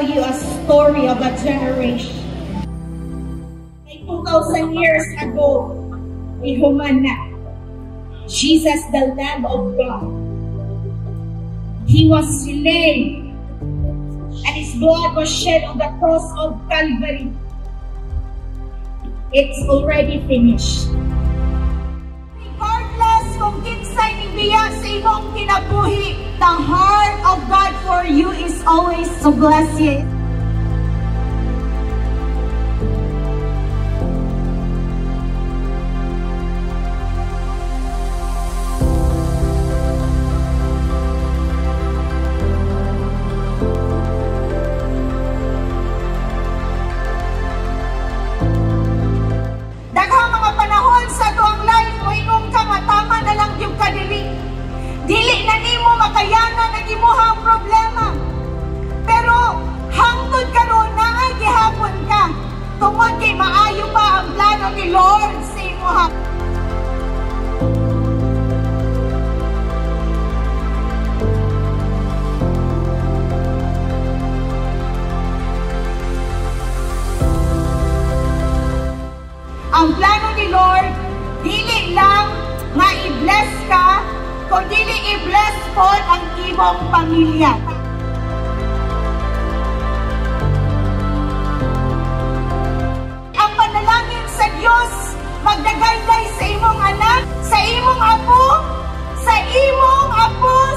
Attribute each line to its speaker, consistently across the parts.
Speaker 1: tell you a story of a generation. 2,000 years ago, ihuman na. Jesus, the Lamb of God. He was slain, and His blood was shed on the cross of Calvary. It's already finished. Regardless kung kinsay ning biya sa imong kinabuhi, the heart of God for you is always to bless you. Dili na nimo makayanan ang imuhang problema. Pero hangtod karon na gihapon ka. Tungod kay maayo pa ang plano ni Lord sa imuha. Ang plano ni Lord dili lang nga i-bless ka, kundi i-bless po ang imong pamilya. Ang panalangin sa Diyos, magdagayday sa imong anak, sa imong apo,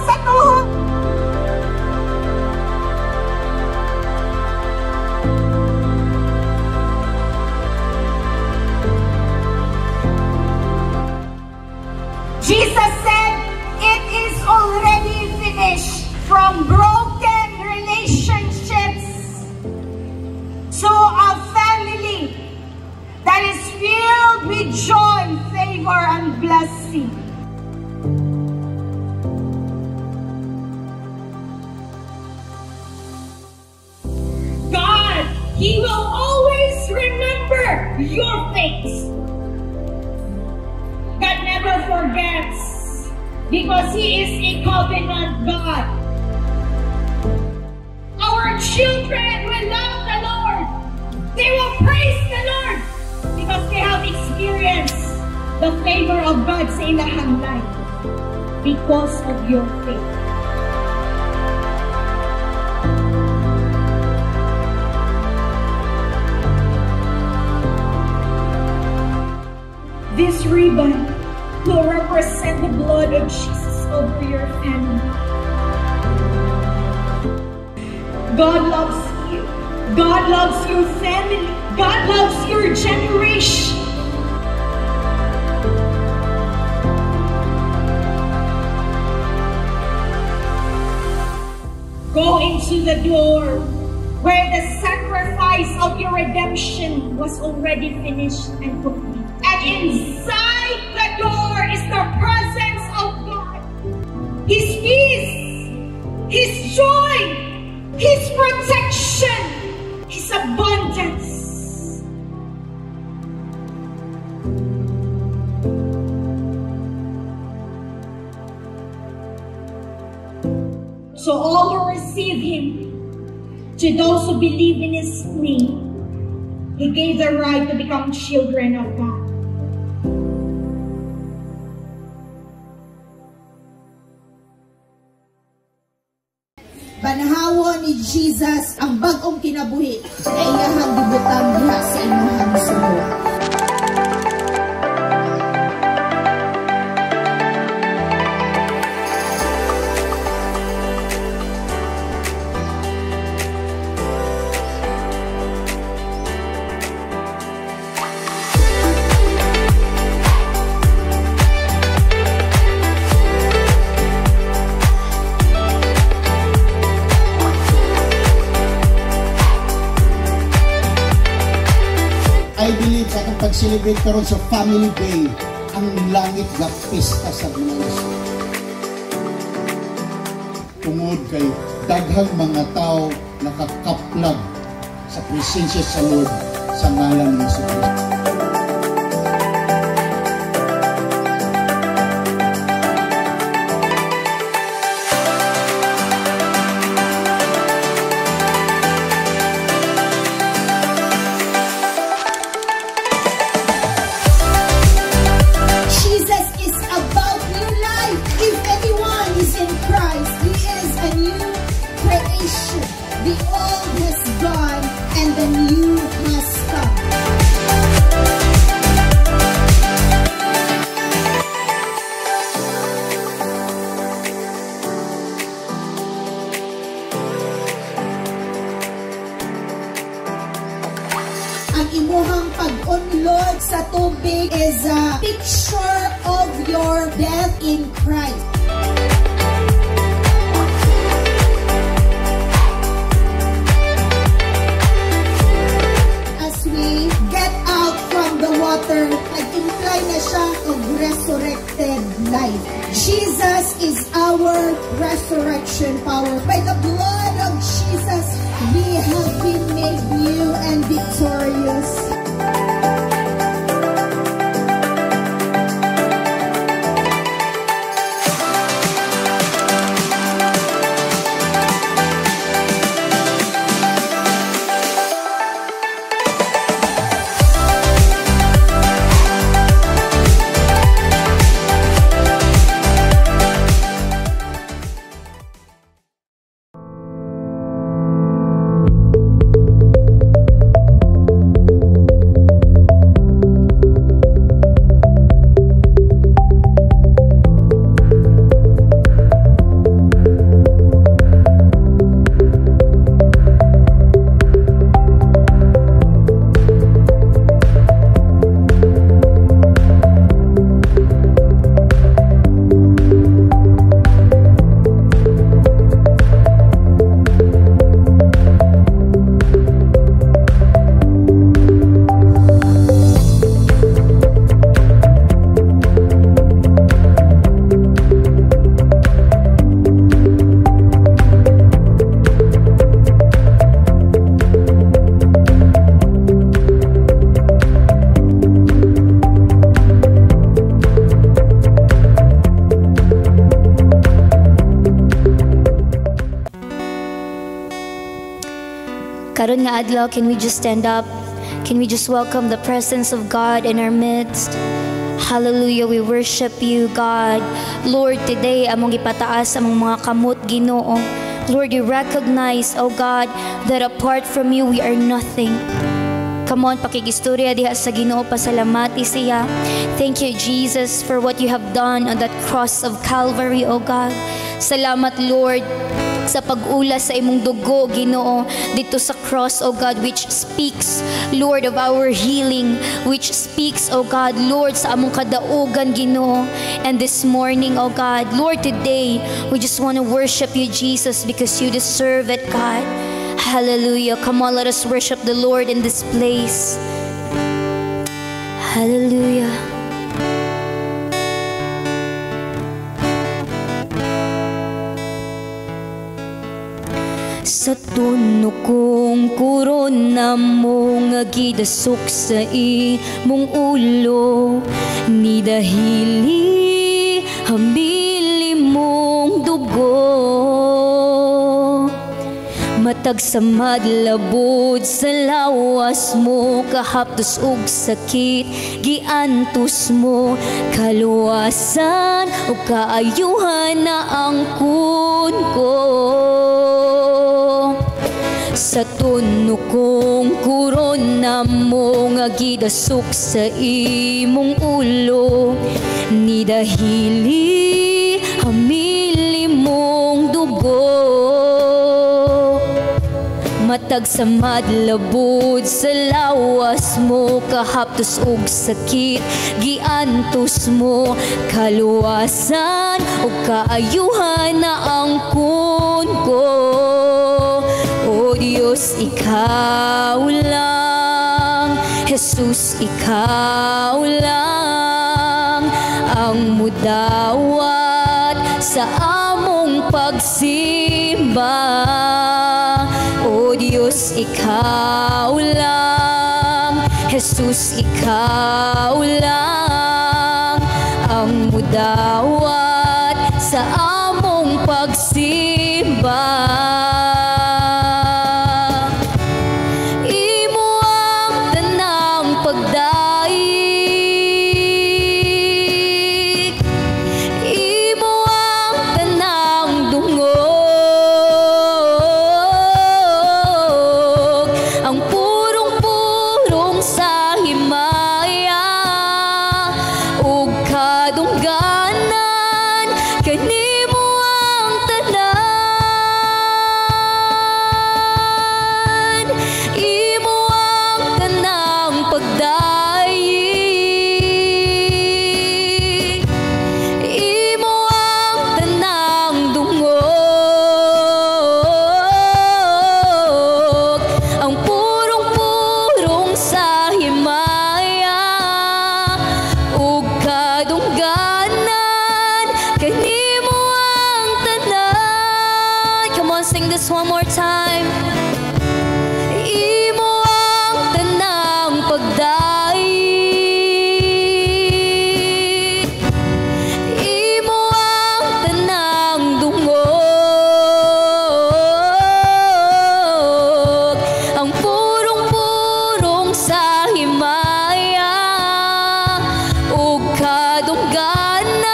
Speaker 1: sa tuhod. Jesus said, it is already finished. From broken relationships to a family that is filled with joy, favor, and blessing. God, He will always remember your faith. God never forgets, because He is a covenant God. Our children will love the Lord. They will praise the Lord because they have experienced the favor of God sa ilang life because of your faith. This ribbon will represent the blood of Jesus over your family. God loves you. God loves your family. God loves your generation. Go into the door where the sacrifice of your redemption was already finished and complete. And inside the door is the presence of God. His peace, His joy, His protection, His abundance. So all who receive Him, to those who believe in His name, He gave the right to become children of God.
Speaker 2: Banhawa ni Jesus ang bagong kinabuhi na iyahang gibutang diha sa imuhang sulod.
Speaker 3: I believe sa atong pag-celebrate karon sa Family Day, ang langit nga pista sa mga isyo. Tungod kay daghang mga tao nakakaplag sa presensya sa Lord sa ngalan ni Jesus.
Speaker 2: imuhang pag-unlod sa tubig is a picture of your death in Christ. As we get out from the water, nag-imply na siya of resurrected life. Jesus is our resurrection power. By the blood of Jesus, we have been made new and victorious.
Speaker 4: Karon nga adlaw, can we just stand up? Can we just welcome the presence of God in our midst? Hallelujah, we worship you, God. Lord, today among ipataas among mga kamot, Ginoo. Lord, we recognize, oh God, that apart from you, we are nothing. Come on, pakigistorya diha sa Ginoo, pasalamati siya. Thank you, Jesus, for what you have done on that cross of Calvary, oh God. Salamat, Lord, sa pag-ulas sa imong dugo, Ginoo, dito sa cross, oh God, which speaks, Lord, of our healing, which speaks, oh God, Lord, sa among kadaugan, Ginoo. And this morning, oh God, Lord, today, we just want to worship you, Jesus, because you deserve it, God. Hallelujah. Come on, let us worship the Lord in this place. Hallelujah. Sa tuno kong kurona mo nga gidasok sa imong ulo, ni dahili hamili mong dugo. Matag sa madlabod sa lawas mo, kahaptos ug sakit giantos mo, kaluwasan ug kaayuhan na ang kun ko. Sa tuno kong kurona mo nga gidasok sa imong ulo, ni dahili hamili mong dugo. Matag sa madlabod sa lawas mo, kahaptos ug sakit giantos mo, kaluwasan ug kaayuhan na ang kun ko. O Diyos, ikaw lang, Jesus, ikaw lang ang mudawat sa among pagsimba. O Diyos, ikaw lang, Jesus, ikaw lang ang mudawat sa among pagsimba. Kadungganan kanimo sing this one more time. Imo ang tanang pagdait, imo ang tanang dungog, ang purong-purong sa himaya, ug kadungganan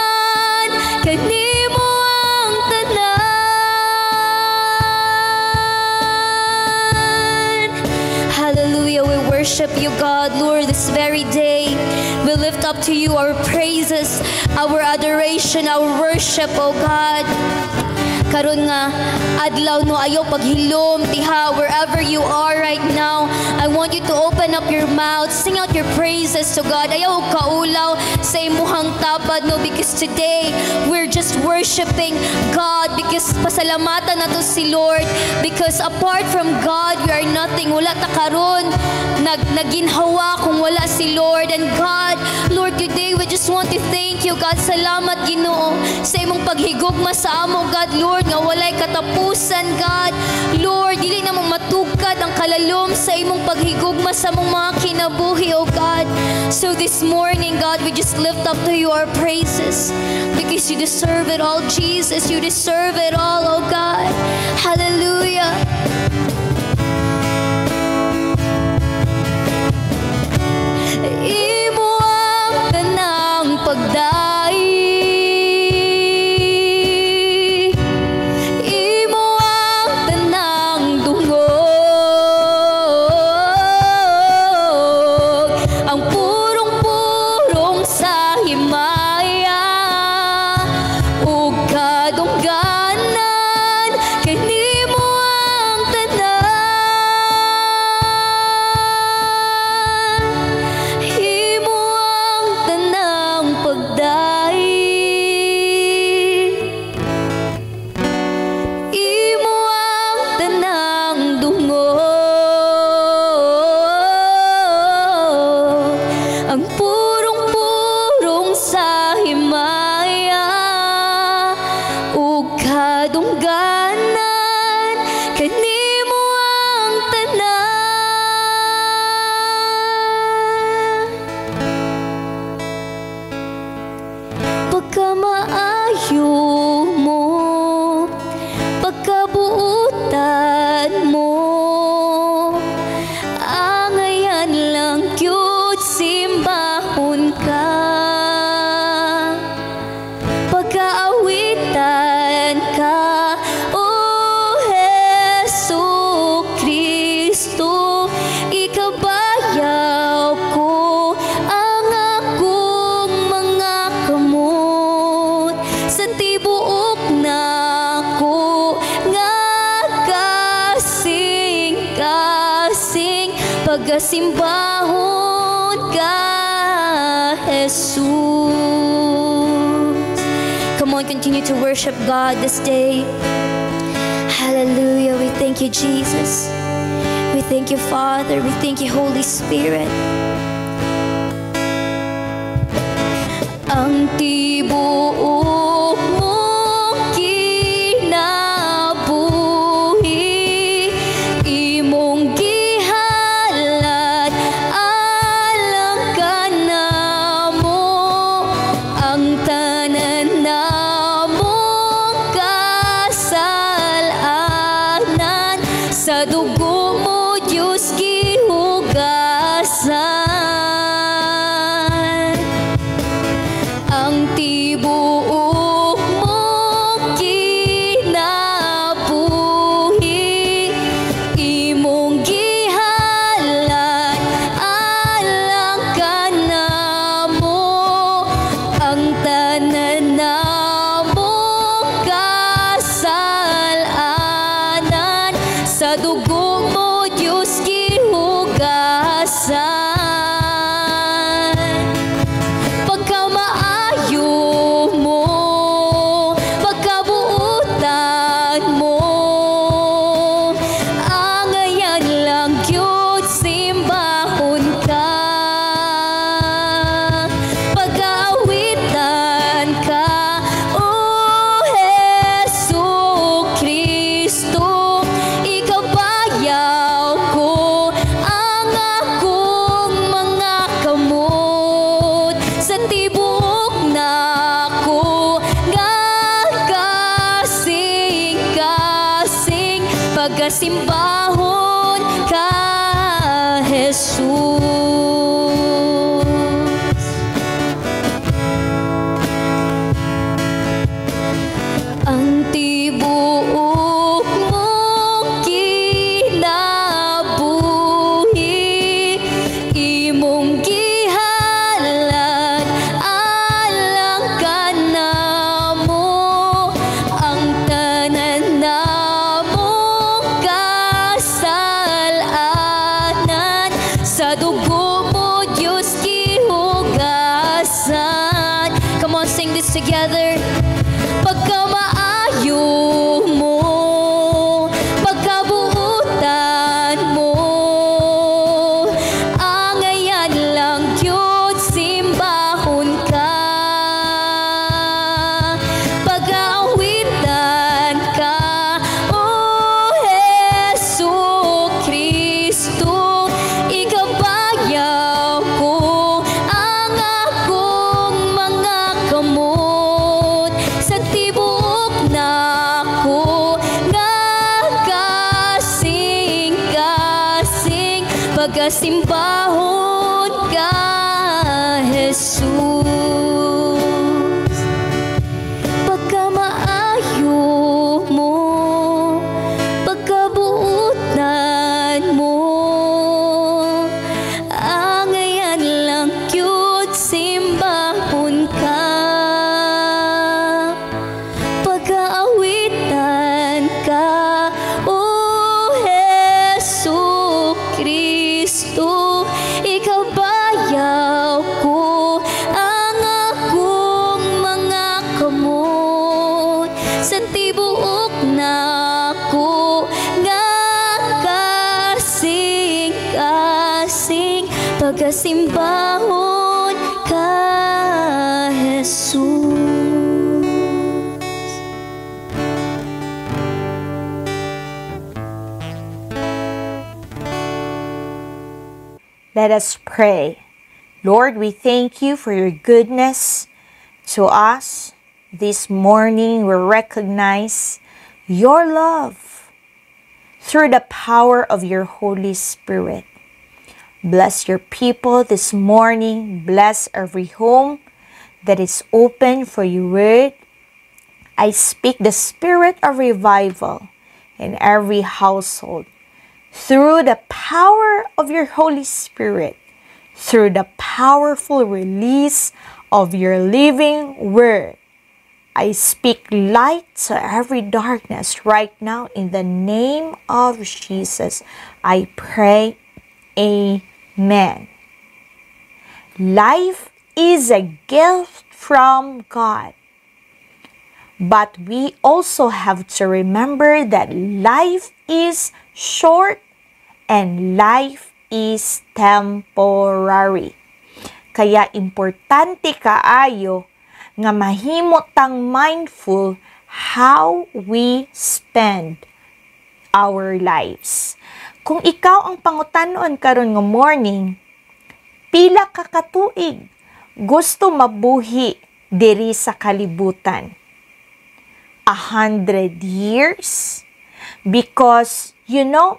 Speaker 4: kanimo ang tanan. Hallelujah, we worship you, God, Lord, this very day. We lift up to you our praises, our adoration, our worship, oh God. Karon nga adlaw no ayaw paghilom diha wherever you are right now. I want you to open up your mouth, sing out your praises to God. Ayaw kaulaw sa imuhang tabad no, because today we're just worshiping God, because pasalamatan nato si Lord, because apart from God we are nothing. Wala ta karon naginhawa kung wala si Lord. And God, Lord, today we just want to thank you, God. Salamat Ginoo sa imong paghigugma sa amo, God, Lord, nga walay katapusan, God. Lord, dili na mo matugkad ang kalalom sa imong paghigugma sa mong mga kinabuhi, oh God. So this morning, God, we just lift up to you our praises, because you deserve it all, Jesus. You deserve it all, oh God. Hallelujah. Imo ang tanang pagdait, imo ang tanang dungog, ang purong-purong sa himaya, ug kadungganan kanimo ang tanan. Imo ang tanang pagdait, imo ang tanang dungog, ang purong-purong sa himaya, ug kadungganan kanimo ang tanan. Pagkamaayo mo, pagkabuutan mo, angayan lang cute simbahon ka. Pagkaawitan ka, O Jesu Kristo, ikabayaw ko ang akong mga kamot. Sa tibuok na ko nga kasing-kasing pagasimbahon ka, Jesus. Come on, continue to worship God this day. Hallelujah. We thank you, Jesus. We thank you, Father. We thank you, Holy Spirit. Ang tibuok mong kinabuhi, imong gihalat alang ka namo, ang tanan namong kasalanan sa dugo mo, Diyos, gihugasan. Ang tibuok mong kinabuhi, imong gihalat alang ka namo, ang tanan namong kasalanan sa dugo mo, Diyos, gihugasan. Pagkamaayo mo, pagkabuutan mo, angayan lang cute simbahon ka. Pag-aawitan ka, O Jesu Kristo, pagkasimbahon ka, Jesus. Ang tibuok mong kinabuhi, imong gihalad, alang ka na mo, ang tanan na mong kasalanan, sa dugo mo Diyos gihugasan. Come on, sing this together. Pagkamaayo mo, pagkabuutan mo, angayan lang yun, simbahon ka. Pag-aawitan ka, O Jesu Kristo, ikabayaw ko ang akong mga kamot. Sa tibuok na ko nagkasing-kasing, pagkasimbahon ka, Jesus. Pagkamaayo mo, pagkabuutan mo, angayan lang yun, simbahon ka. Pag-aawitan ka, O Jesu Kristo, ikabayaw ko ang akong mga kamot. Sa tibuok na ko nagkasing-kasing, pagkasimbahon ka, Jesus.
Speaker 5: Let us pray. Lord, we thank you for your goodness to us. This morning, we recognize your love through the power of your Holy Spirit. Bless your people this morning. Bless every home that is open for your word. I speak the spirit of revival in every household through the power of your Holy Spirit, through the powerful release of your living word. I speak light to every darkness right now in the name of Jesus. I pray, amen. Life is a gift from God. But we also have to remember that life is short and life is temporary. Kaya importante kaayo nga mahimo tang mindful how we spend our lives. Kung ikaw ang pangutanon karon nga morning, pila ka katuig gusto mabuhi diri sa kalibutan? 100 years? Because, you know,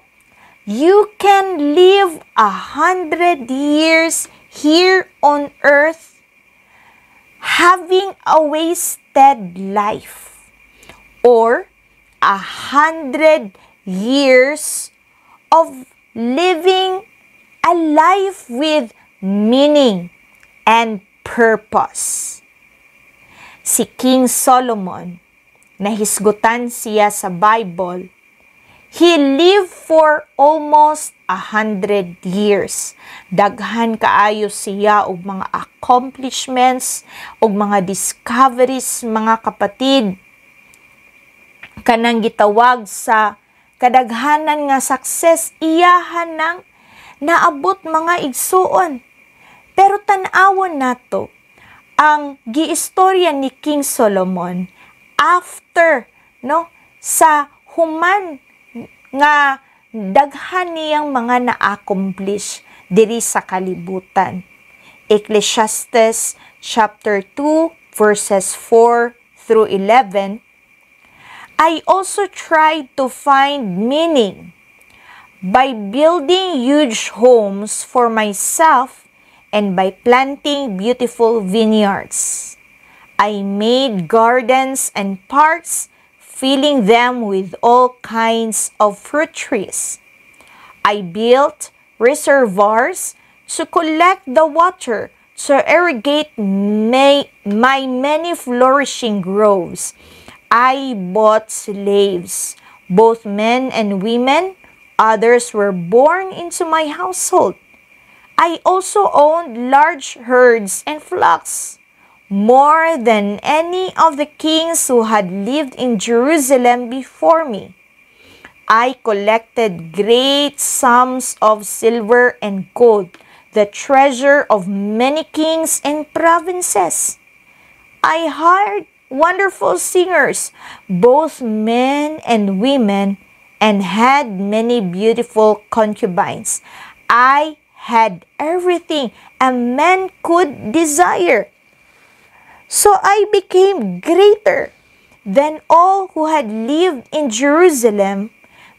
Speaker 5: you can live 100 years here on earth having a wasted life, or 100 years of living a life with meaning and purpose. Si King Solomon, nahisgutan siya sa Bible, he lived for almost 100 years. Daghan kaayo siya og mga accomplishments, og mga discoveries, mga kapatid. Kanang gitawag sa kadaghanan nga success, iyahan nang naabot mga igsuon. Pero tan-awon nato ang giistorya ni King Solomon after sa human nga daghan niyang mga na-accomplish diri sa kalibutan. Ecclesiastes chapter 2 verses 4 through 11. I also tried to find meaning by building huge homes for myself and by planting beautiful vineyards. I made gardens and parks, filling them with all kinds of fruit trees. I built reservoirs to collect the water to irrigate my many flourishing groves. I bought slaves, both men and women. Others were born into my household. I also owned large herds and flocks, more than any of the kings who had lived in Jerusalem before me. I collected great sums of silver and gold, the treasure of many kings and provinces. I hired wonderful singers, both men and women, and had many beautiful concubines. I had everything a man could desire. So I became greater than all who had lived in Jerusalem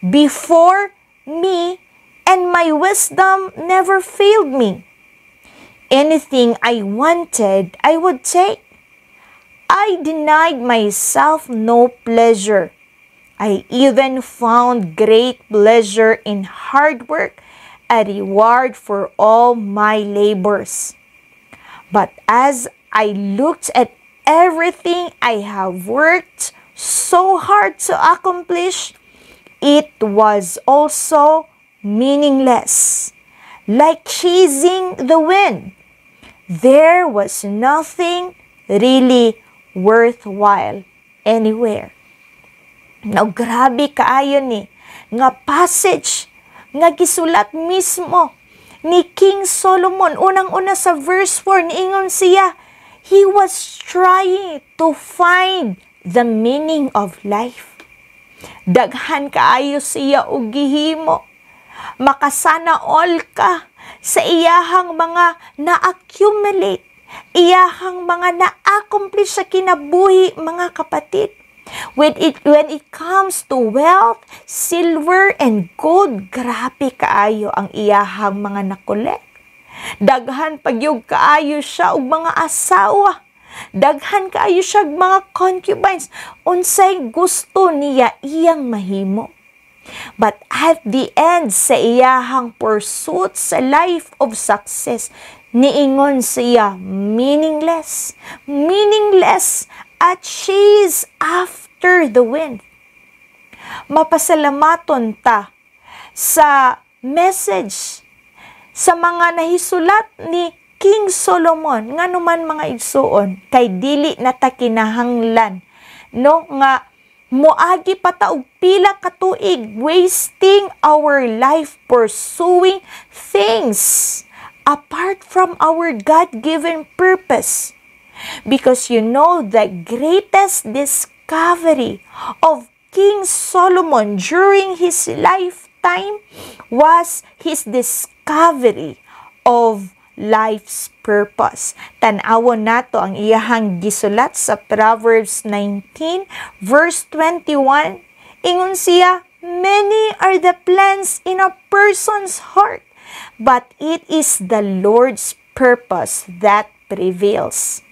Speaker 5: before me, and my wisdom never failed me. Anything I wanted, I would take. I denied myself no pleasure. I even found great pleasure in hard work, a reward for all my labors. But as I looked at everything I have worked so hard to accomplish, it was also meaningless, like chasing the wind. There was nothing really worthwhile anywhere. Now, grabe kaayo ni nga passage nga gisulat mismo ni King Solomon. Unang-una sa verse 4, niingon siya, he was trying to find the meaning of life. Daghan kaayo siya og gihimo. Makasana all ka sa iyahang mga na-accumulate, iyahang mga na-accomplish sa kinabuhi, mga kapatid. When it comes to wealth, silver and gold, grabe kaayo ang iyahang mga nakolek. Daghan pagyug kaayo siya og mga asawa. Daghan kaayo siya og mga concubines. Unsay gusto niya iyang mahimo. But at the end sa iyahang pursuit sa life of success, niingon siya meaningless. Meaningless a chase after the wind. Mapasalamaton ta sa message sa mga nahisulat ni King Solomon, nga naman mga igsuon, kay dili na ta kinahanglan, no, nga moagi pa ta og pila ka tuig wasting our life pursuing things apart from our God-given purpose. Because you know, the greatest discovery of King Solomon during his lifetime was his discovery of life's purpose. Tan-awon nato ang iyahang gisulat sa Proverbs 19 verse 21. Ingon siya, many are the plans in a person's heart, but it is the Lord's purpose that prevails.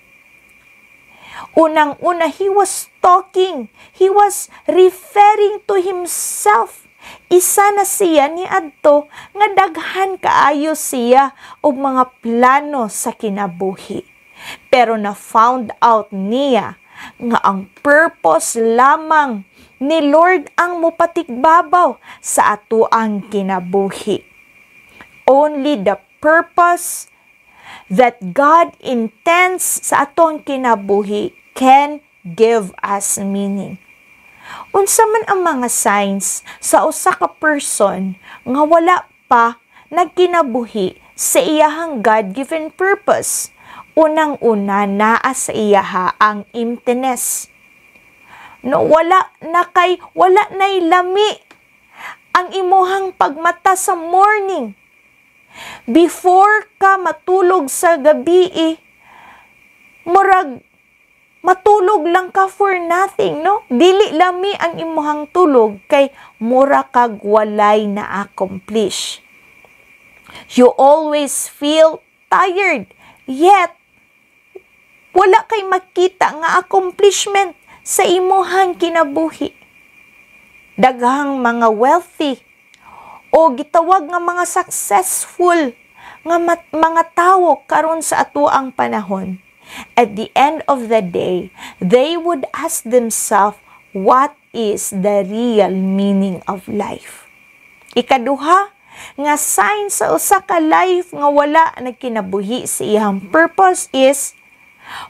Speaker 5: Unang-una, he was talking. He was referring to himself. Isa na siya ni adto nga daghan kaayo siya og mga plano sa kinabuhi. Pero na-found out niya nga ang purpose lamang ni Lord ang mupatikbabaw sa atoang kinabuhi. Only the purpose that God intends sa atong kinabuhi can give us meaning. Unsa man ang mga signs sa usa ka person nga wala pa nagkinabuhi sa iyahang God-given purpose? Unang-una, naa sa iyaha ang emptiness. No, wala na'y lami ang imuhang pagmata sa morning. Before ka matulog sa gabi, murag matulog lang ka for nothing, no? Dili lami ang imuhang tulog kay mura kag walay na accomplish. You always feel tired, yet wala kay makita nga accomplishment sa imuhang kinabuhi. Daghang mga wealthy o gitawag nga mga successful nga mga tawo karon sa atuang panahon. At the end of the day, they would ask themselves, what is the real meaning of life? Ikaduha, nga sign sa usa ka life nga wala nagkinabuhi sa iyang purpose is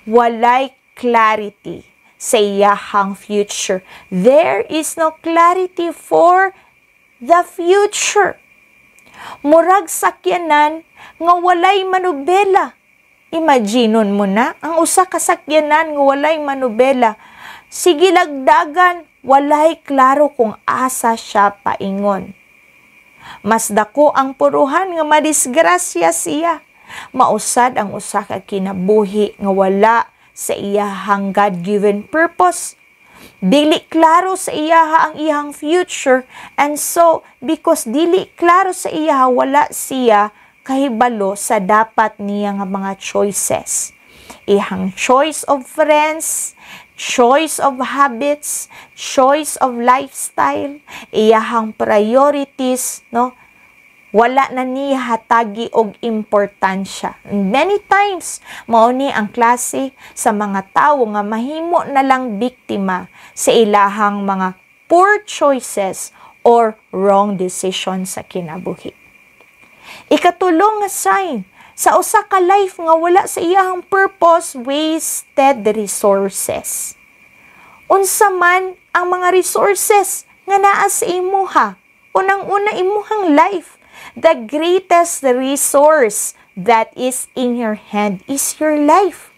Speaker 5: walay clarity sa iyang future. There is no clarity for the future. Murag sakyanan nga walay manubela. Imaginon mo na, ang usa ka sakyanan nga walay manubela. Sige lagdagan, walay klaro kung asa siya paingon. Mas dako ang puruhan nga madisgrasya siya. Mausad ang usa ka kinabuhi nga wala sa iyahang God-given purpose. Dili klaro sa iyaha ang iyang future, and so because dili klaro sa iyaha, wala siya kahibalo sa dapat niya nga mga choices. Iyang choice of friends, choice of habits, choice of lifestyle, iyahang priorities, no? Wala na niya hatagi og importansya. Many times, mao ni ang klase sa mga tawo nga mahimo na lang biktima sa ilahang mga poor choices or wrong decisions sa kinabuhi. Ikatulong nga sign, sa usa ka life nga wala sa iyang purpose, wasted resources. Unsa man ang mga resources nga naa sa imuha, unang-una imuhang life. The greatest resource that is in your hand is your life.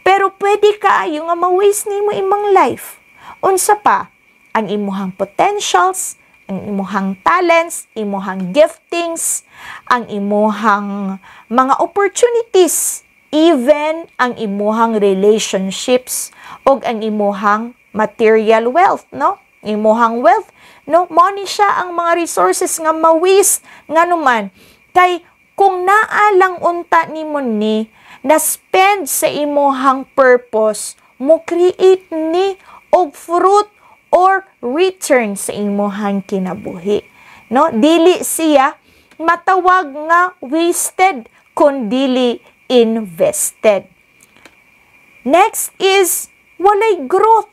Speaker 5: Pero pwede kaayo nga ma-waste nimo imong life. Unsa pa? Ang imuhang potentials, ang imuhang talents, imuhang giftings, ang imuhang mga opportunities, even ang imuhang relationships o ang imuhang material wealth, no? Imuhang wealth, no? Money siya ang mga resources nga ma-waste nga naman. Kay kung naalang unta nimo ni na spend sa imuhang purpose, mo create ni og fruit or return sa imuhang kinabuhi. No? Dili siya matawag nga wasted, kundi invested. Next is walay growth.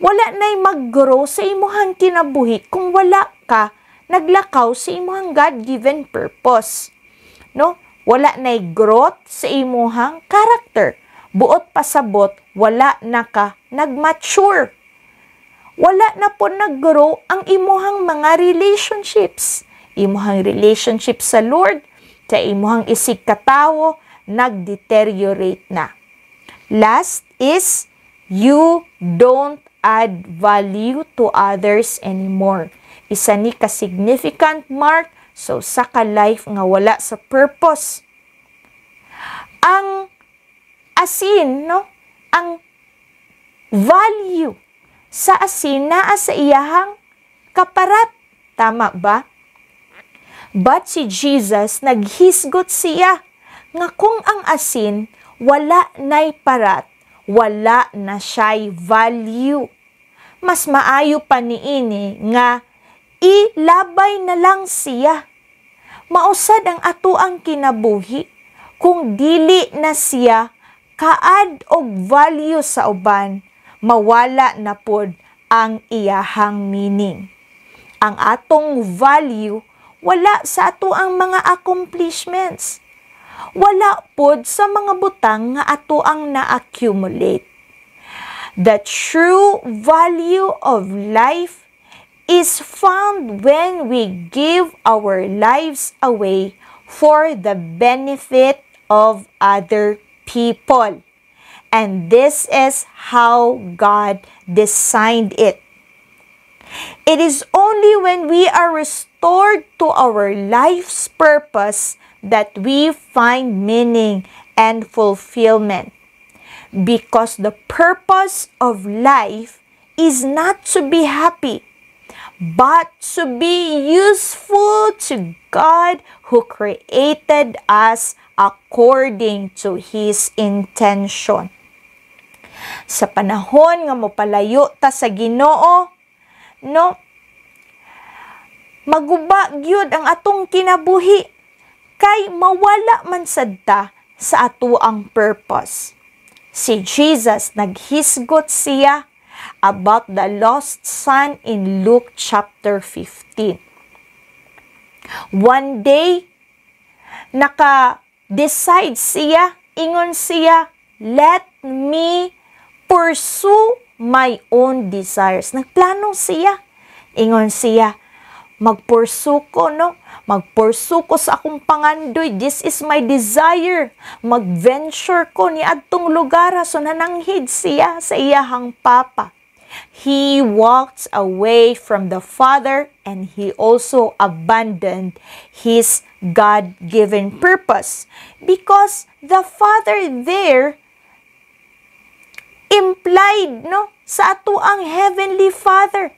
Speaker 5: Wala na'y mag-grow sa imuhang kinabuhi kung wala ka naglakaw sa imuhang God-given purpose. No? Wala na'y growth sa imuhang character. Buot pasabot, wala na ka nag-mature. Wala na po nag-grow ang imuhang mga relationships. Imuhang relationship sa Lord, sa imuhang isig katawo, nag-deteriorate na. Last is, you don't add value to others anymore. Isa ni ka-significant mark so sa ka-life nga wala sa purpose. Ang asin, no? Ang value sa asin naa sa iyahang kaparat. Tama ba? But si Jesus, naghisgot siya nga kung ang asin wala na'y parat, wala na siya'y value. Mas maayo pa niini nga ilabay na lang siya. Mausad ang atuang kinabuhi kung dili na siya kaad og value sa uban, mawala na pod ang iyahang meaning. Ang atong value wala sa atuang mga accomplishments. Wala pod sa mga butang nga atuang na-accumulate. The true value of life is found when we give our lives away for the benefit of other people. And this is how God designed it. It is only when we are restored to our life's purpose that we find meaning and fulfillment. Because the purpose of life is not to be happy, but to be useful to God who created us according to His intention. Sa panahon nga mopalayo ta sa Ginoo, no, maguba gyud ang atong kinabuhi kay mawala man sad ta sa atuang purpose. Si Jesus naghisgot siya about the lost son in Luke chapter 15. One day, naka-decide siya, ingon siya, let me pursue my own desires. Nagplano siya. Ingon siya, magpursue ko, no? Magpursue ko sa akong pangandoy. This is my desire. Mag-venture ko ni adtong lugar. So nananghid siya sa iyahang papa. He walked away from the Father and he also abandoned his God-given purpose. Because the Father there implied, no, sa atuang Heavenly Father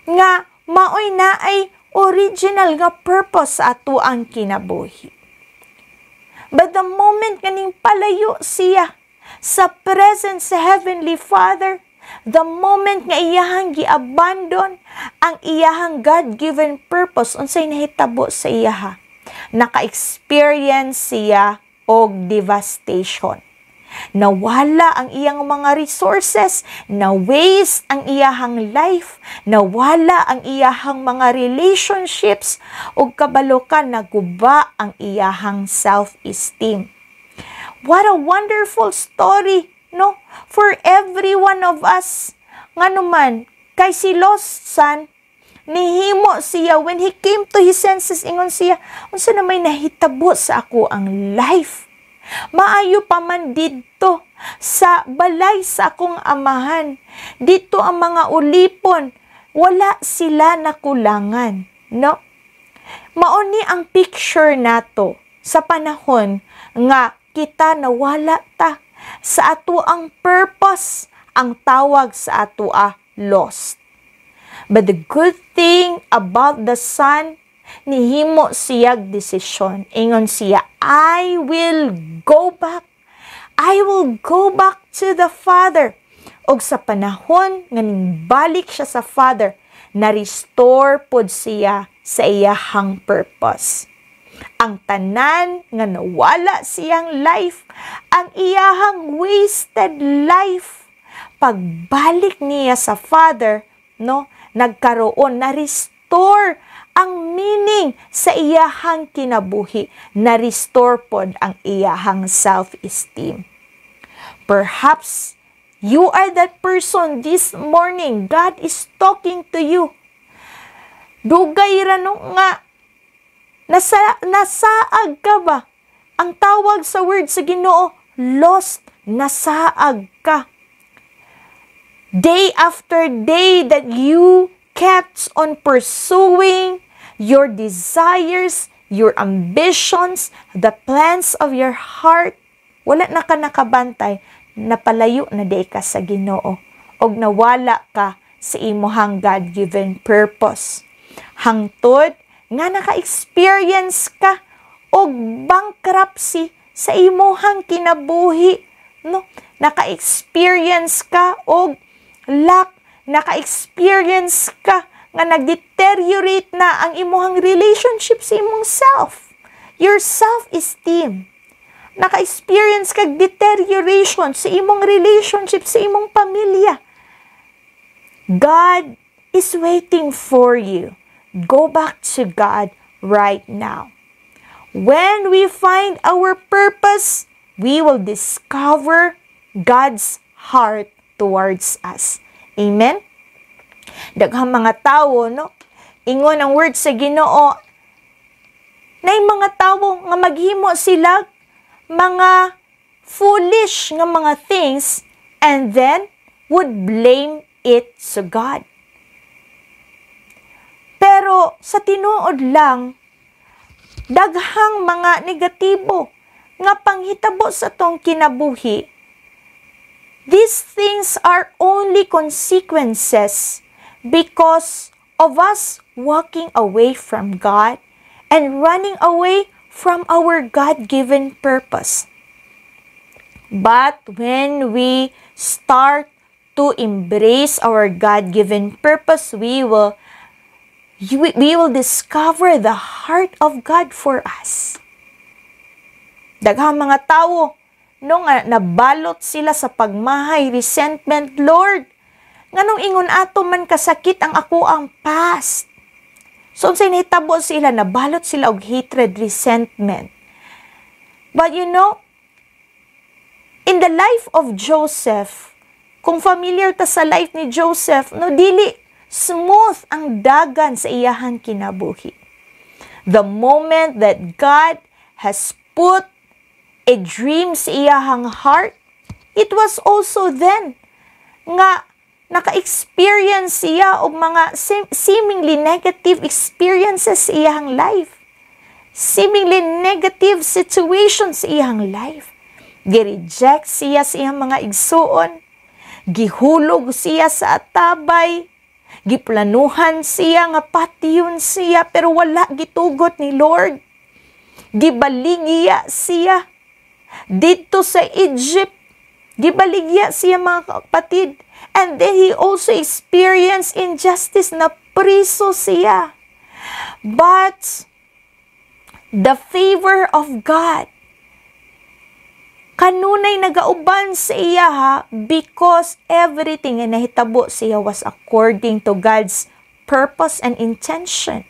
Speaker 5: nga maoy na ay original nga purpose sa ato ang kinabuhi. But the moment kaning palayo siya sa presence sa Heavenly Father, the moment nga iyahang gi-abandon ang iyahang God-given purpose, unsay nahitabo sa iyaha? Naka-experience siya og devastation. Nawala ang iyang mga resources, na-waste ang iyahang life, nawala ang iyahang mga relationships, ug kabalokan naguba ang iyahang self-esteem. What a wonderful story, no? For every one of us. Nga naman, kay si lost son, nihimo siya, when he came to his senses, ingon siya, unsa na may nahitabo sa ako ang life? Maayo pa man dito sa balay sa akong amahan. Dito ang mga ulipon, wala sila nakulangan, no? Mauni ang picture nato sa panahon nga kita nawala ta sa ato ang purpose, ang tawag sa ato lost. But the good thing about the son, nihimo siyag desisyon. Ingon siya, I will go back. I will go back to the Father. Og sa panahon nga balik siya sa Father, na-restore pod siya sa iyahang purpose. Ang tanan nga nawala siyang life, ang iyahang wasted life, pagbalik niya sa Father, no, nagkaroon, na-restore ang meaning sa iyahang kinabuhi, na-restore pod ang iyahang self-esteem. Perhaps you are that person this morning. God is talking to you. Dugay ra no nga nasaag ka ba? Ang tawag sa word sa Ginoo, lost, nasaag ka. Day after day that you kept on pursuing your desires, your ambitions, the plans of your heart, wala na ka nakabantay, napalayo na day ka sa Ginoo, og nawala ka sa imuhang God-given purpose. Hangtod nga naka-experience ka og bankruptcy sa imuhang kinabuhi, no? Naka-experience ka og lack, naka-experience ka nga nag-deteriorate na ang imuhang relationship sa imong self, your self-esteem. Naka-experience ka deterioration sa imong relationship sa imong pamilya. God is waiting for you. Go back to God right now. When we find our purpose, we will discover God's heart towards us. Amen? Daghang mga tao, no? Ingon ang word sa Ginoo, na mga tao nga maghimo sila mga foolish nga mga things and then would blame it to God. Pero sa tinuod lang, daghang mga negatibo nga panghitabo sa tong kinabuhi These things are only consequences because of us walking away from God and running away from our God-given purpose. But when we start to embrace our God-given purpose, we will discover the heart of God for us. Daghang mga tao, no, nga nabalot sila sa pagmahay, resentment, Lord, nganong ingon ato man kasakit ang ako ang past. So, unsay nahitabo sila, nabalot sila og hatred, resentment. But you know, in the life of Joseph, kung familiar ta sa life ni Joseph, no, dili smooth ang dagan sa iyahang kinabuhi. The moment that God has put a dream sa iyahang heart, it was also then nga naka-experience siya og mga seemingly negative experiences sa iyahang life. Seemingly negative situations sa iyahang life. Gi-reject siya sa iyang mga igsuon. Gihulog siya sa atabay. Giplanuhan siya nga patiyon siya pero wala gitugot ni Lord. Gibaligya siya dito sa Egypt. Gibaligya siya mga kapatid. And then he also experienced injustice na priso siya. But the favor of God kanunay nagauban sa iya because everything na nahitabo siya was according to God's purpose and intention.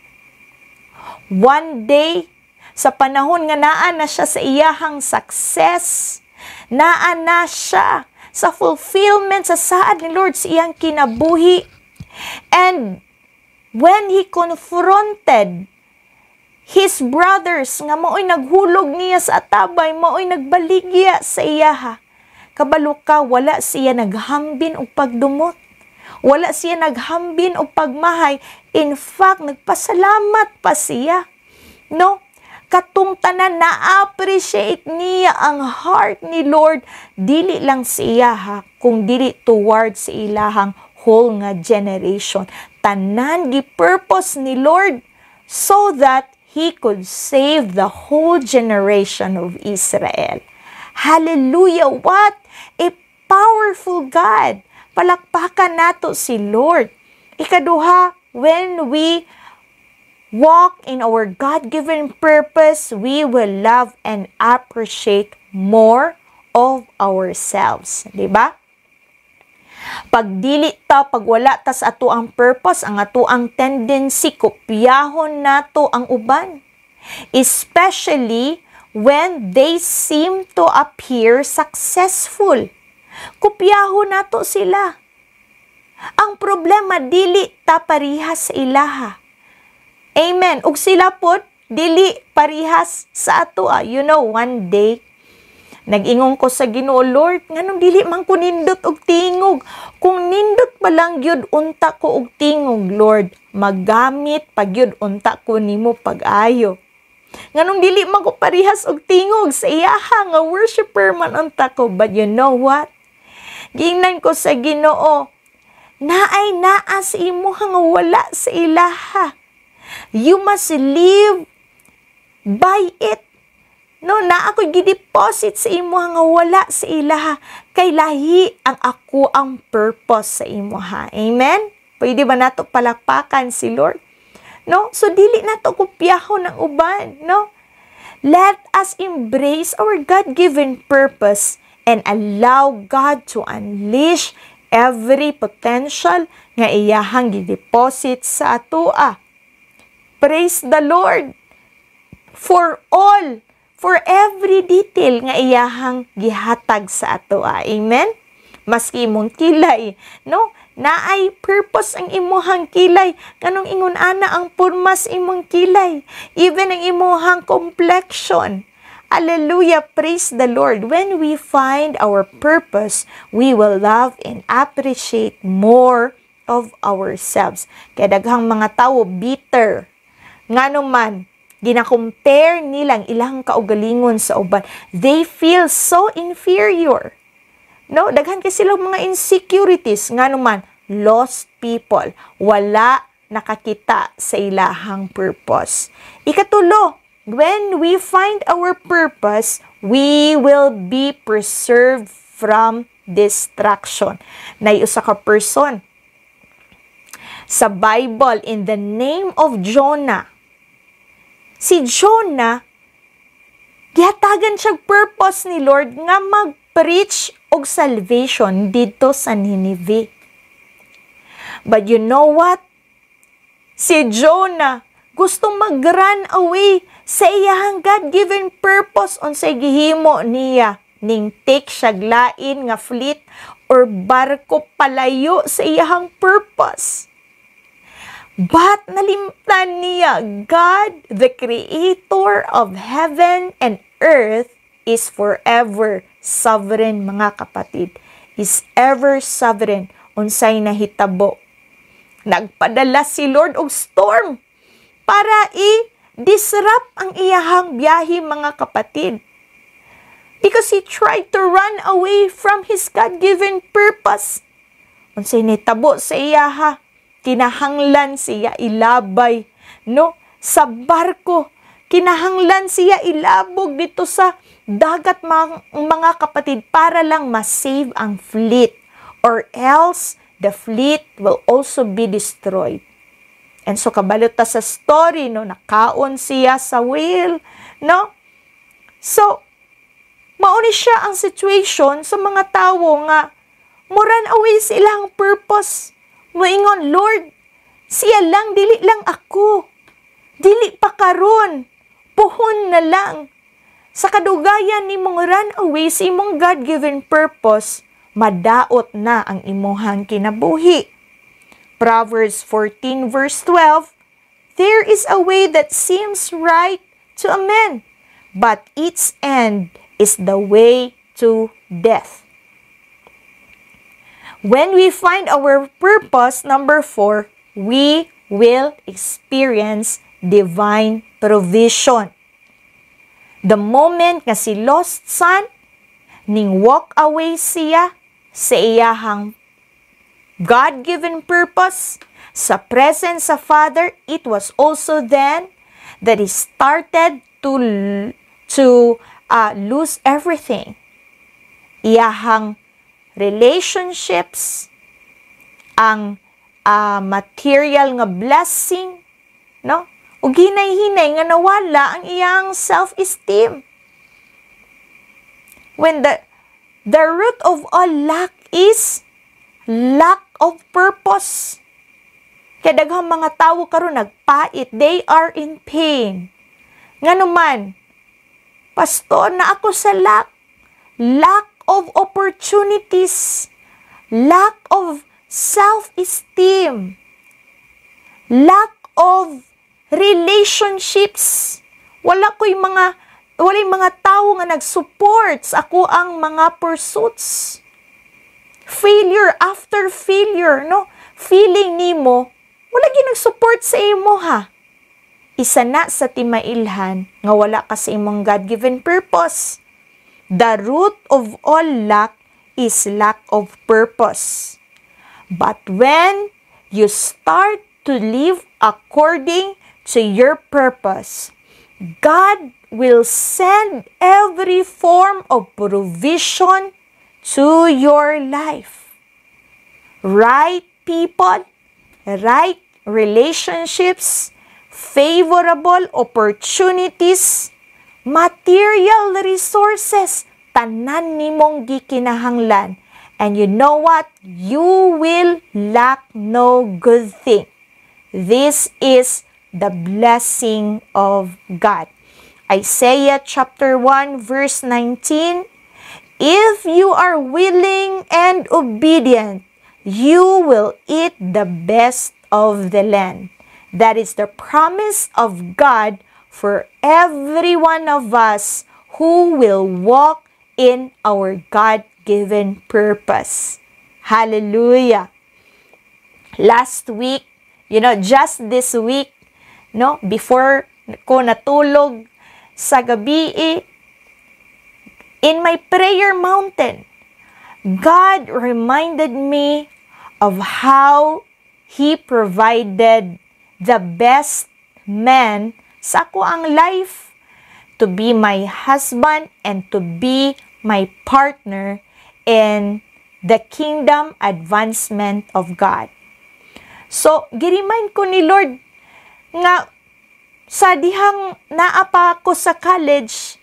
Speaker 5: One day, sa panahon nga naa na siya sa iyahang success, naa na siya sa fulfillment sa saad ni Lord sa iyang kinabuhi. And when he confronted his brothers nga mao'y naghulog niya sa atabay, mao'y nagbaligya sa iyaha, kabalo ka, wala siya naghambin og pagdumot. Wala siya naghambin og pagmahay. In fact, nagpasalamat pa siya. No? Katong tanan na-appreciate niya ang heart ni Lord, dili lang siya kung dili towards sa ilahang whole nga generation. Tanan gi-purpose ni Lord so that He could save the whole generation of Israel. Hallelujah! What a powerful God! Palakpakan nato si Lord. Ikaduha, when we walk in our God-given purpose, we will love and appreciate more of ourselves. Diba? Pag dili ta, pag wala ta sa ato ang purpose, ang ato ang tendency, kopyahon nato ang uban. Especially when they seem to appear successful. Kopyahon nato sila. Ang problema, dili ta parihas sa ilaha. Amen. Ug sila po, dili parihas sa ato. You know, one day, nag-ingon ko sa Ginoo, Lord, nganong dili man ko nindot og tingog. Kung nindot pa lang gyud unta ko og tingog, Lord, magamit pag gyud unta ko nimo pag-ayo. Nganong dili man ko parihas og tingog sa iyaha nga worshiper man unta ko. But you know what? Giingnan ko sa Ginoo, naay naa sa imo nga wala sa ilaha. You must live by it. No, na ako gideposit sa imo nga wala sa ilaha. Kay lahi ang ako ang purpose sa imo ha. Amen? Pwede ba nato palakpakan si Lord? No? So, dili nato kopyahon ng uban. No? Let us embrace our God-given purpose and allow God to unleash every potential nga iyahang gideposit sa atoa. Praise the Lord for every detail nga iyahang gihatag sa atoa. Amen? Maski imong kilay, no? Naay purpose ang imuhang kilay. Kanong ingon ana ang purmas imong kilay. Even ang imuhang complexion. Hallelujah, praise the Lord. When we find our purpose, we will love and appreciate more of ourselves. Kaya daghang mga tao bitter. Ngano man, gina-compare nilang ilang kaugalingon sa uban. They feel so inferior. No, daghan kay silang mga insecurities nga naman lost people, wala nakakita sa ilahang purpose. Ikatulo, when we find our purpose, we will be preserved from distraction. Nay usa ka person sa Bible in the name of Jonah. Si Jonah, gihatagan siyang purpose ni Lord nga mag-preach og salvation dito sa Nineveh. But you know what? Si Jonah gustong mag-run away sa iyahang God-given purpose unsay gihimo niya ning take siya lain nga fleet or barko palayo sa iyahang purpose. But nalimtan niya, God, the creator of heaven and earth, is forever sovereign, mga kapatid. Is ever sovereign. Unsay nahitabo. Nagpadala si Lord og storm para i-disrupt ang iyahang biyahe, mga kapatid. Because he tried to run away from his God-given purpose. Unsay nahitabo sa iyaha, kinahanglan siya ilabay, no? Sa barko, kinahanglan siya ilabog dito sa dagat, mga kapatid, para lang ma-save ang fleet, or else the fleet will also be destroyed. And so kabalot ta sa story, no, nakaon siya sa whale, no? So mauni siya ang situation sa mga tawo nga moran away sa ilang purpose. Moingon, Lord, siya lang, dili lang ako. Dili pa karon, puhon na lang. Sa kadugayan ni mong run away sa imong God-given purpose, madaot na ang imuhang kinabuhi. Proverbs 14 verse 12, there is a way that seems right to a man, but its end is the way to death. When we find our purpose, number 4, we will experience divine provision. The moment nga si lost son, ning walk away siya sa iyahang God-given purpose, sa presence sa Father, it was also then that he started to lose everything. Iyahang relationships, ang material nga blessing, no? Ug hinay-hinay nga nawala ang iyang self-esteem. When the root of all lack is lack of purpose. Kaya daghang mga tawo karon nagpait, they are in pain. Nganuman, pastor, na ako sa lack of opportunities, lack of self-esteem, lack of relationships. Walay mga tao nga nag-support sa ako ang mga pursuits. Failure after failure, no? Feeling nimo, wala gyud nag-support sa imo, ha? Isa na sa timailhan nga wala ka sa imong God-given purpose. The root of all lack is lack of purpose. But when you start to live according to your purpose, God will send every form of provision to your life. Right people, right relationships, favorable opportunities, material resources, tanan nimong gikinahanglan. And you know what? You will lack no good thing. This is the blessing of God. Isaiah chapter 1 verse 19, if you are willing and obedient, you will eat the best of the land. That is the promise of God for every one of us who will walk in our God-given purpose. Hallelujah. Last week, just this week, before ko natulog sa gabi, in my prayer mountain, God reminded me of how He provided the best man sa ako ang life to be my husband and to be my partner in the kingdom advancement of God. So, girimind ko ni Lord nga sa dihang naapa ko sa college,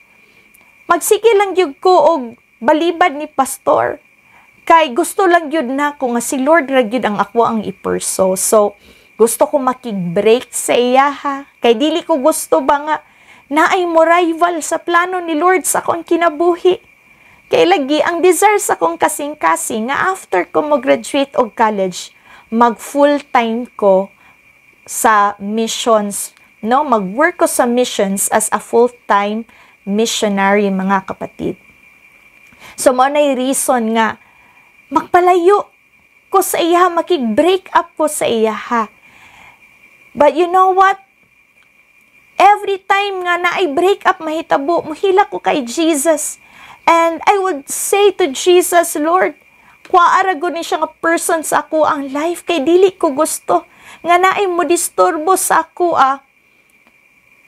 Speaker 5: magsige lang yun ko og balibad ni pastor. Kay gusto lang yun na ko nga si Lord ra yun ang ako ang iperso. So, gusto ko makig-break sa iya ha. Kay dili ko gusto ba nga naay mo rival sa plano ni Lord sa akong kinabuhi. Kay lagi ang desire sa akong kasing-kasing nga after ko mo-graduate og college, mag full-time ko sa missions, no? Mag-work ko sa missions as a full-time missionary, mga kapatid. So, mo na reason nga, magpalayo ko sa iya, makig-break up ko sa iya, ha. But you know what? Every time nga na I break up, mahitabo, muhila ko kay Jesus. And I would say to Jesus, Lord, kuwaara ko ni siya nga person sa ako ang life, kay dili ko gusto. Nga naay mo disturbo sa ako,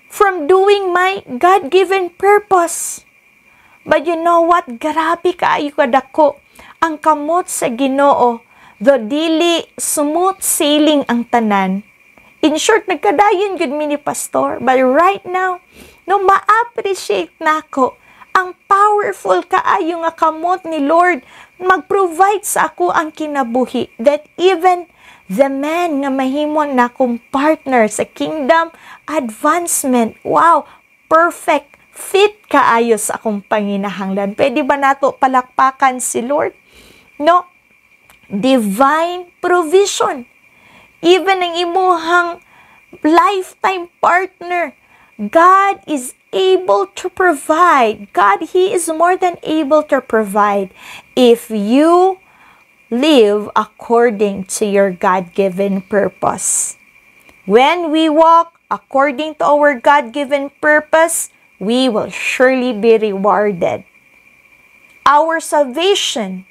Speaker 5: from doing my God-given purpose. But you know what? Grabe kaayo kadako ang kamot sa Ginoo, though dili smooth sailing ang tanan. In short, nagkadayon gud mi ni pastor. But right now, no, ma-appreciate nako ang powerful kaayo nga kamot ni Lord mag-provide sa ako ang kinabuhi, that even the man nga mahimon na akong partner sa kingdom advancement, wow, perfect fit kaayo sa akong panginahanglan. Pwede ba nato palakpakan si Lord? No? Divine provision. Even ang imuhang lifetime partner, God is able to provide. God, He is more than able to provide if you live according to your God-given purpose. When we walk according to our God-given purpose, we will surely be rewarded. Our salvation,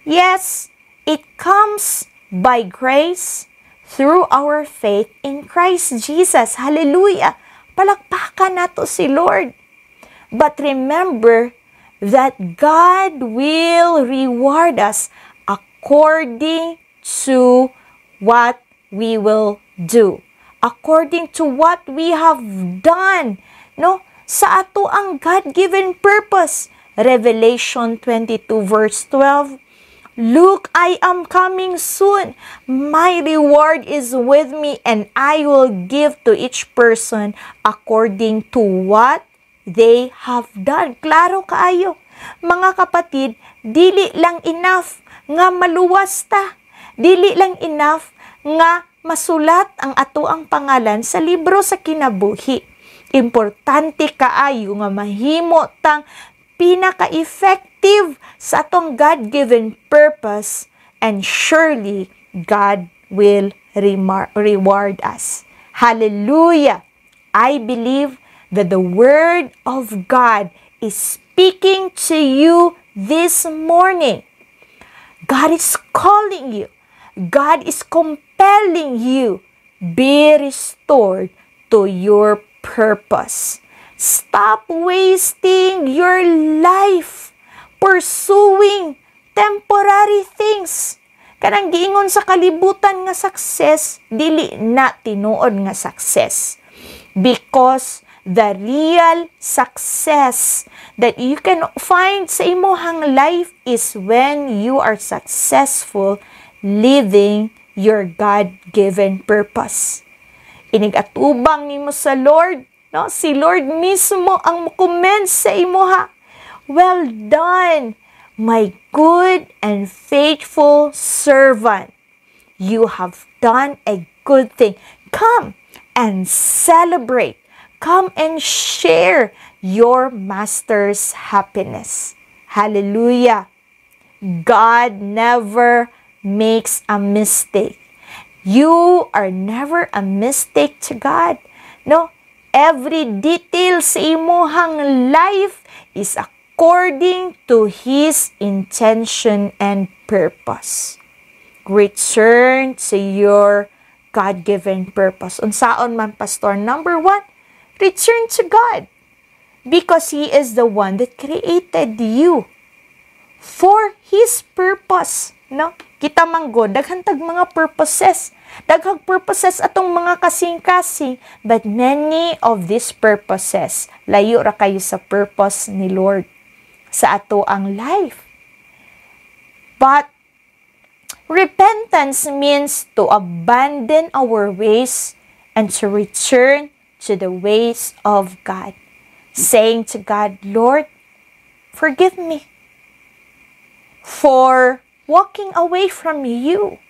Speaker 5: yes, it comes by grace through our faith in Christ Jesus. Hallelujah! Palakpakan nato si Lord. But remember that God will reward us according to what we will do. According to what we have done, no? Sa ato ang God-given purpose. Revelation 22 verse 12. Look, I am coming soon. My reward is with me, and I will give to each person according to what they have done. Klaro kaayo. Mga kapatid, dili lang enough nga maluwas ta. Dili lang enough nga masulat ang ato ang pangalan sa libro sa kinabuhi. Importante kaayo nga mahimo tang pinaka-effective sa atong God-given purpose, and surely God will reward us. Hallelujah! I believe that the Word of God is speaking to you this morning. God is calling you. God is compelling you. Be restored to your purpose. Stop wasting your life pursuing temporary things. Kanang giingon sa kalibutan nga success, dili na tinuod nga success. Because the real success that you can find sa imong life is when you are successful living your God-given purpose. Inig-atubang nimo sa Lord, no? Si Lord mismo ang mukomment sa imo ha. Well done, my good and faithful servant. You have done a good thing. Come and celebrate. Come and share your master's happiness. Hallelujah. God never makes a mistake. You are never a mistake to God. No? Every detail sa imuhang life is according according to His intention and purpose. Return to your God-given purpose. Unsaon man, Pastor? Number 1, return to God. Because He is the one that created you for His purpose. No? Kita manggod, daghantag mga purposes. Daghang purposes atong mga kasing-kasing. But many of these purposes, layo ra kayo sa purpose ni Lord sa ato ang life. But repentance means to abandon our ways and to return to the ways of God. Saying to God, Lord, forgive me for walking away from you,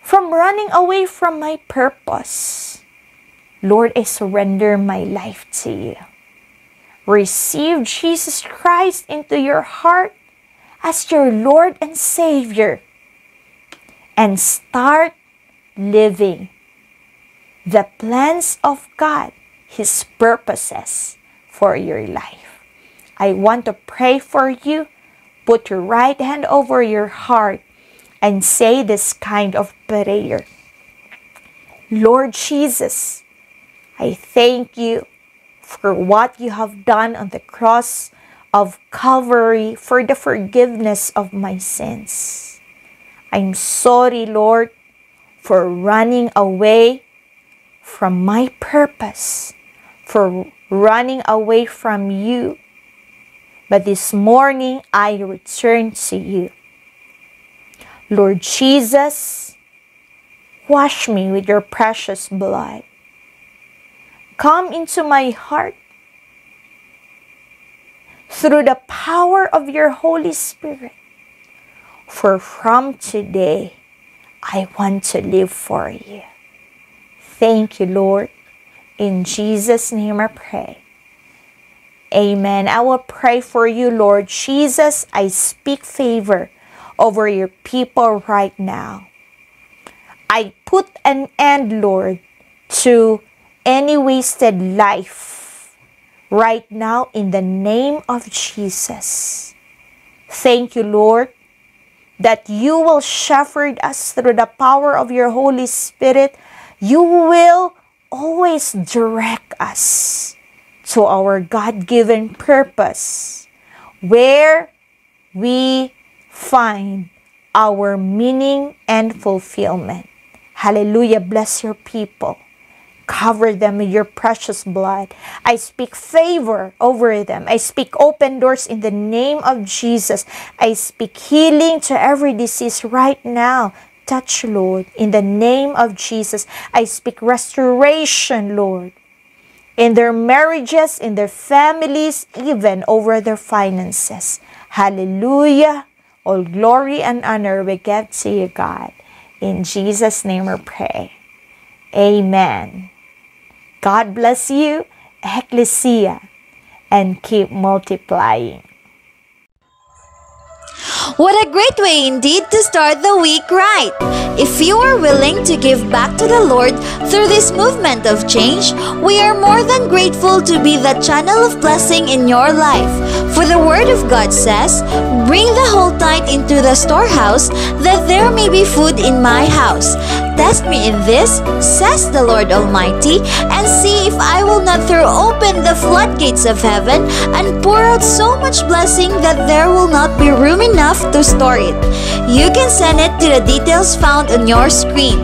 Speaker 5: from running away from my purpose. Lord, I surrender my life to you. Receive Jesus Christ into your heart as your Lord and Savior, and start living the plans of God, His purposes for your life. I want to pray for you. Put your right hand over your heart and say this kind of prayer. Lord Jesus, I thank you for what you have done on the cross of Calvary for the forgiveness of my sins. I'm sorry, Lord, for running away from my purpose, for running away from you. But this morning, I return to you. Lord Jesus, wash me with your precious blood. Come into my heart through the power of your Holy Spirit. For from today, I want to live for you. Thank you, Lord. In Jesus' name I pray. Amen. I will pray for you, Lord Jesus. I speak favor over your people right now. I put an end, Lord, to any wasted life right now in the name of Jesus. Thank you, Lord, that you will shepherd us through the power of your Holy Spirit. You will always direct us to our God-given purpose, where we find our meaning and fulfillment. Hallelujah. Bless your people. Cover them with your precious blood. I speak favor over them. I speak open doors in the name of Jesus. I speak healing to every disease right now. Touch, Lord, in the name of Jesus. I speak restoration, Lord, in their marriages, in their families, even over their finances. Hallelujah. All glory and honor we give to you, God. In Jesus' name we pray. Amen. God bless you, Ecclesia, and keep multiplying.
Speaker 6: What a great way indeed to start the week right! If you are willing to give back to the Lord through this movement of change, we are more than grateful to be the channel of blessing in your life. For the Word of God says, "Bring the whole tithe into the storehouse, that there may be food in my house. Test me in this, says the Lord Almighty, and see if I will not throw open the floodgates of heaven and pour out so much blessing that there will not be room enough to store it." You can send it to the details found on your screen.